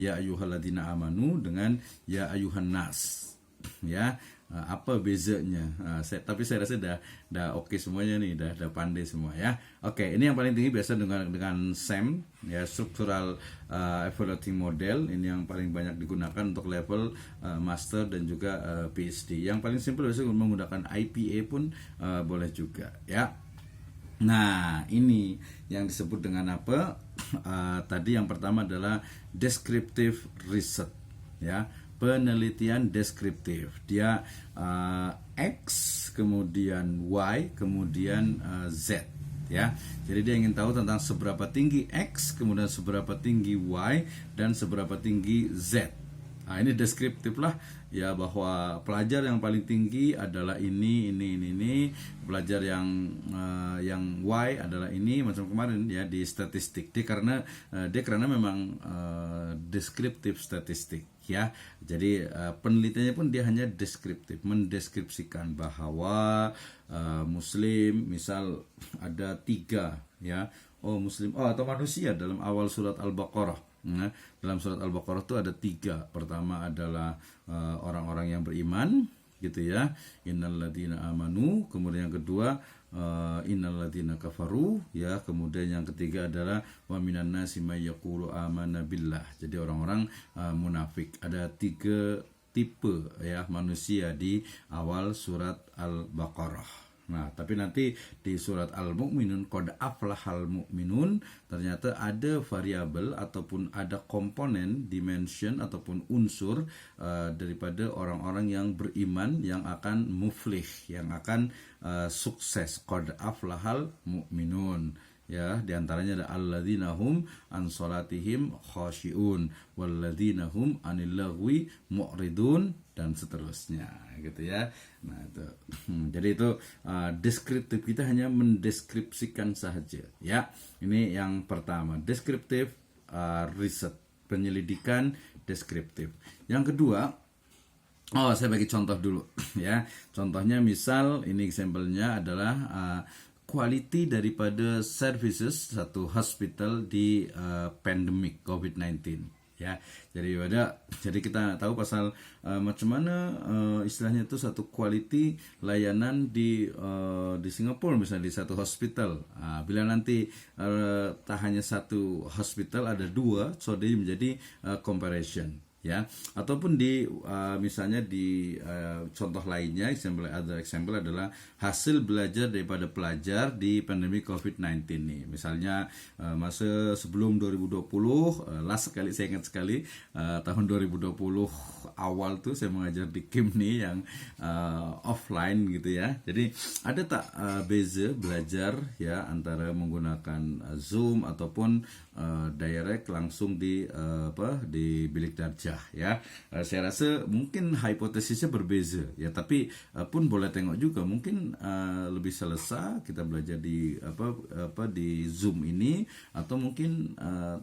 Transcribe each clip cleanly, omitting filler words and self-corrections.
ya ayyuhalladzina amanu dengan ya ayyuhan nas. Ya, apa bezanya? Tapi saya rasa dah oke semuanya nih, dah pandai semua ya. Oke, ini yang paling tinggi biasa dengan SEM ya, Structural Evaluating Model. Ini yang paling banyak digunakan untuk level master dan juga PhD. Yang paling simpel biasanya menggunakan IPA pun boleh juga ya. Nah, ini yang disebut dengan apa? Tadi yang pertama adalah descriptive research ya, penelitian deskriptif. Dia X, kemudian Y, kemudian Z ya. Jadi dia ingin tahu tentang seberapa tinggi X, kemudian seberapa tinggi Y, dan seberapa tinggi Z. Nah, ini deskriptif lah ya, bahwa pelajar yang paling tinggi adalah ini. Pelajar yang Y adalah ini, macam kemarin ya di statistik. Dia karena memang deskriptif statistik ya. Jadi penelitiannya pun dia hanya deskriptif, mendeskripsikan bahwa Muslim misal ada 3 ya. Muslim atau manusia dalam awal surat Al-Baqarah. Nah, dalam surat Al-Baqarah itu ada 3. Pertama adalah orang-orang yang beriman, gitu ya. Innalladzina amanu. Kemudian yang kedua innalladzina kafaru, ya. Kemudian yang ketiga adalah wa minan nasi may yaqulu amanna billah. Jadi orang-orang munafik. Ada 3 tipe ya manusia di awal surat Al-Baqarah. Nah, tapi nanti di surat Al-Mu'minun, qad aflahal mu'minun, ternyata ada variabel ataupun ada komponen, dimension ataupun unsur daripada orang-orang yang beriman yang akan muflih, yang akan sukses. Qad aflahal mu'minun. Ya, diantaranya ada alladzina hum an salatihim khashi'un walladzina hum anil lagwi mu'ridun, dan seterusnya gitu ya. Nah, itu. Jadi itu deskriptif, kita hanya mendeskripsikan saja ya. Ini yang pertama, deskriptif riset, penyelidikan deskriptif. Yang kedua, saya bagi contoh dulu ya. Contohnya misal ini sampelnya adalah quality daripada services satu hospital di pandemic COVID-19 ya. Jadi kita tahu pasal macam mana istilahnya itu satu quality layanan di Singapura misalnya di satu hospital. Bila nanti tak hanya satu hospital, ada 2, so dia menjadi comparison ya. Ataupun di misalnya di contoh lainnya, example adalah hasil belajar daripada pelajar di pandemi COVID-19 nih. Misalnya masa sebelum 2020, last sekali saya ingat sekali, tahun 2020 awal tuh saya mengajar di KIM nih yang offline gitu ya. Jadi ada tak beza belajar ya antara menggunakan Zoom ataupun direct langsung di bilik darjah ya. Saya rasa mungkin hipotesisnya berbeza ya, tapi pun boleh tengok juga mungkin lebih selesa kita belajar di di Zoom ini, atau mungkin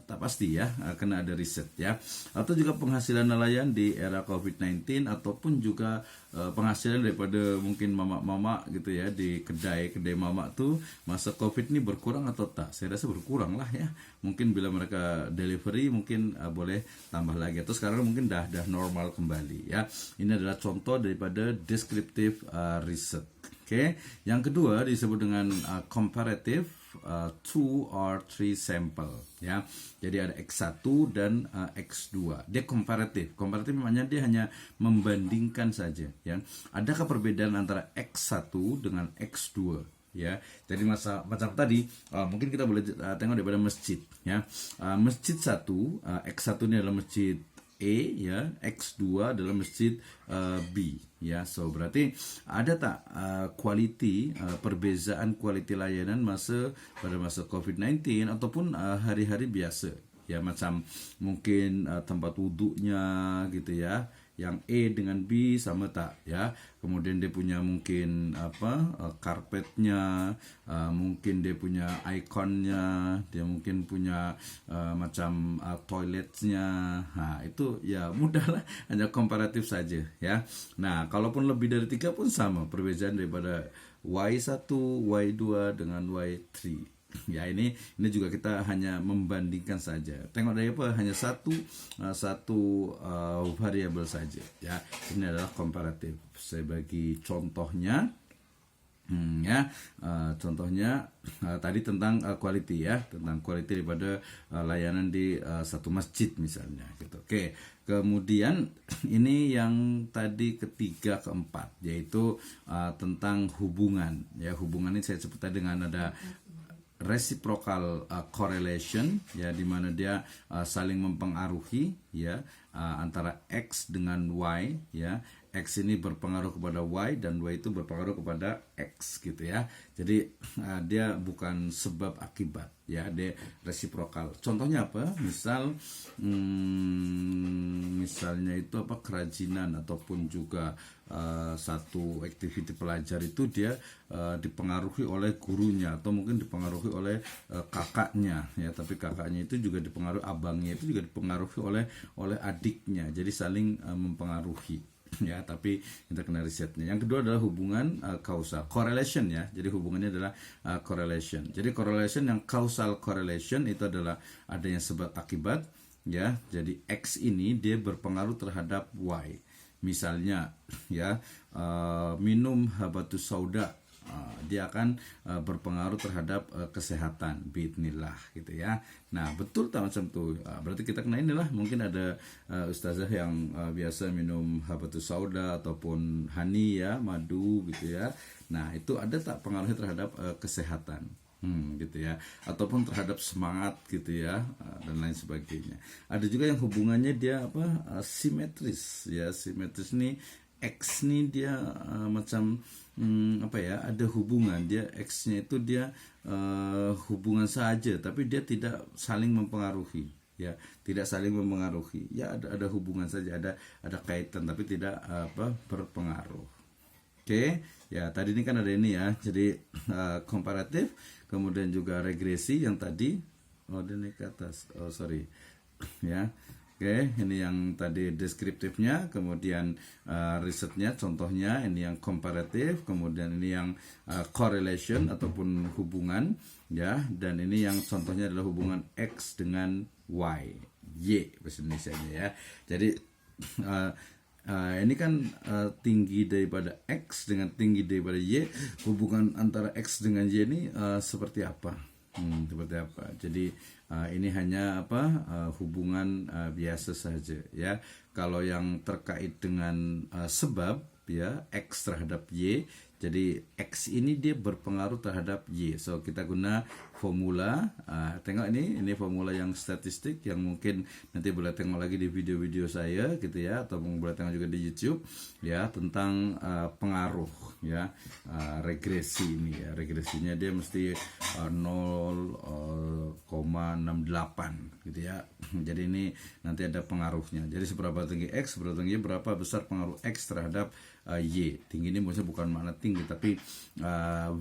tak pasti ya, kena ada riset ya. Atau juga penghasilan nelayan di era COVID-19, ataupun juga penghasilan daripada mungkin mama-mama gitu ya di kedai mama tuh masa COVID ini berkurang atau tak. Saya rasa berkurang lah ya. Mungkin bila mereka delivery mungkin boleh tambah lagi, atau sekarang mungkin dah normal kembali ya. Ini adalah contoh daripada descriptive research. Oke. Yang kedua disebut dengan comparative 2 or 3 sample ya. Jadi ada X1 dan X2. Dia komparatif. Komparatif maknanya dia hanya membandingkan saja ya. Adakah perbedaan antara X1 dengan X2 ya. Jadi macam tadi mungkin kita boleh tengok daripada masjid ya. Masjid 1, X1 ini adalah masjid A ya, X2 adalah masjid B ya. So berarti ada tak quality perbezaan quality layanan pada masa COVID-19 ataupun hari-hari biasa ya, macam mungkin tempat wuduknya gitu ya. Yang A dengan B sama tak ya. Kemudian dia punya mungkin karpetnya, mungkin dia punya ikonnya, dia mungkin punya macam toiletnya. Nah, itu ya mudah lah, hanya komparatif saja ya. Nah, kalaupun lebih dari 3 pun sama, perbedaan daripada Y1, Y2 dengan Y3 Ya, ini juga kita hanya membandingkan saja. Tengok dari apa? Hanya satu variabel saja. Ya, ini adalah komparatif. Saya bagi contohnya. Contohnya tadi tentang quality ya, tentang quality daripada layanan di satu masjid misalnya gitu. Oke, kemudian ini yang tadi ketiga keempat, yaitu tentang hubungan ya. Hubungan ini saya sebut tadi dengan ada reciprocal correlation ya, di mana dia saling mempengaruhi ya, antara X dengan Y ya. X ini berpengaruh kepada Y dan Y itu berpengaruh kepada X gitu ya. Jadi dia bukan sebab akibat ya, dia reciprocal. Contohnya apa? Misalnya itu apa, kerajinan ataupun juga satu aktiviti pelajar itu dia dipengaruhi oleh gurunya atau mungkin dipengaruhi oleh kakaknya ya, tapi kakaknya itu juga dipengaruhi, abangnya itu juga dipengaruhi oleh adiknya. Jadi saling mempengaruhi ya, tapi kita kena risetnya. Yang kedua adalah hubungan causal correlation ya. Jadi hubungannya adalah correlation. Jadi correlation yang causal correlation itu adalah adanya sebab akibat ya. Jadi X ini dia berpengaruh terhadap Y. Misalnya ya, minum habatus sauda, dia akan berpengaruh terhadap kesehatan biidznillah gitu ya. Nah, betul tak macam tu? Berarti kita kena inilah, mungkin ada ustazah yang biasa minum habatus sauda ataupun honey ya, madu gitu ya. Nah, itu ada tak pengaruhnya terhadap kesehatan? Gitu ya, ataupun terhadap semangat gitu ya, dan lain sebagainya. Ada juga yang hubungannya dia simetris ya. Simetris nih, X nih dia macam ada hubungan, dia X-nya itu dia hubungan saja, tapi dia tidak saling mempengaruhi ya, tidak saling mempengaruhi ya, ada hubungan saja, ada kaitan tapi tidak berpengaruh. Oke ya, tadi ini kan ada ini ya, jadi komparatif, kemudian juga regresi yang tadi, dia naik ke atas, ya. Oke, ini yang tadi deskriptifnya, kemudian risetnya, contohnya ini yang komparatif, kemudian ini yang correlation ataupun hubungan ya, dan ini yang contohnya adalah hubungan X dengan Y bahasa Indonesianya ya. Jadi ini kan tinggi daripada X dengan tinggi daripada Y, hubungan antara X dengan Y ini seperti apa? Jadi ini hanya hubungan biasa saja ya. Kalau yang terkait dengan sebab ya, X terhadap Y, jadi X ini dia berpengaruh terhadap Y. So kita guna formula, tengok ini formula yang statistik yang mungkin nanti boleh tengok lagi di video-video saya gitu ya, atau boleh tengok juga di YouTube ya, tentang pengaruh ya, regresi ini ya. Regresinya dia mesti 0,68 gitu ya. Jadi ini nanti ada pengaruhnya. Jadi seberapa tinggi X, seberapa tinggi, berapa besar pengaruh X terhadap Y. Tinggi ini maksudnya bukan makna tinggi, tapi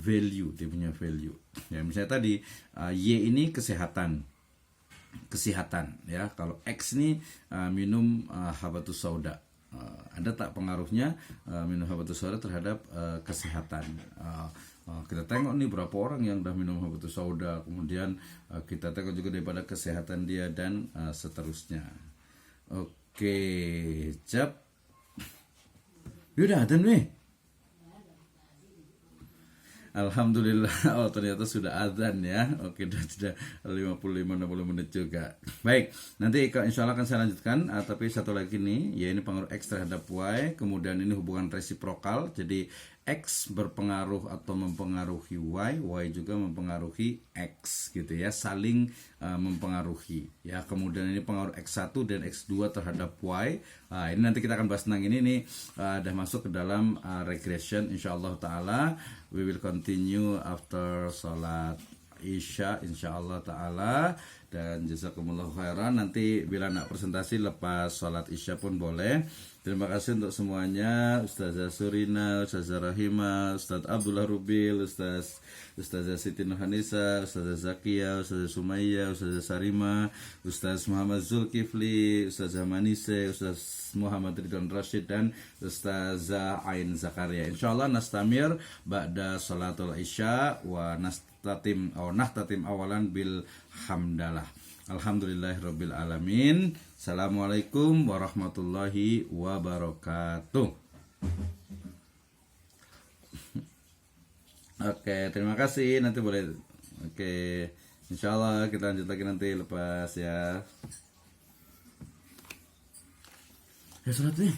value, dia punya value. Ya, misalnya tadi Y ini kesehatan ya. Kalau X ini minum habatus sauda, ada tak pengaruhnya minum habatus sauda terhadap kesehatan? Kita tengok nih berapa orang yang udah minum habatus sauda, kemudian kita tengok juga daripada kesehatan dia dan seterusnya. Oke, cap. Yaudah, adzan nih. Alhamdulillah, ternyata sudah adzan ya. Oke, sudah 55-60 menit juga. Baik, nanti insya Allah akan saya lanjutkan. Tapi satu lagi nih, ya ini pengaruh X terhadap Y. Kemudian ini hubungan resiprokal. Jadi X berpengaruh atau mempengaruhi Y, Y juga mempengaruhi X gitu ya, saling mempengaruhi ya. Kemudian ini pengaruh X1 dan X2 terhadap Y. Ini nanti kita akan bahas tentang ini nih, udah masuk ke dalam regression insyaallah taala. We will continue after salat Isya insyaallah taala. Dan jazakumullah khairan. Nanti bila nak presentasi lepas sholat isya pun boleh. Terima kasih untuk semuanya, Ustazah Surina, Ustazah Rahima, Ustaz Abdullah Rubil, Ustazah Siti Nurhanisa, Ustazah Zakia, Ustazah Sumayyah, Ustazah Sarima, Ustaz Muhammad Zulkifli, Ustazah Manise, Ustaz Muhammad Ridwan Rashid, dan Ustazah Ain Zakaria. Insyaallah nastamir ba'da salatul isya wa nahtatim awalan bil hamdalah. Alhamdulillahirabbil alamin. Assalamualaikum warahmatullahi wabarakatuh. Oke, terima kasih. Nanti boleh. Oke, insyaallah kita lanjut lagi nanti lepas ya. Ya, salat nih.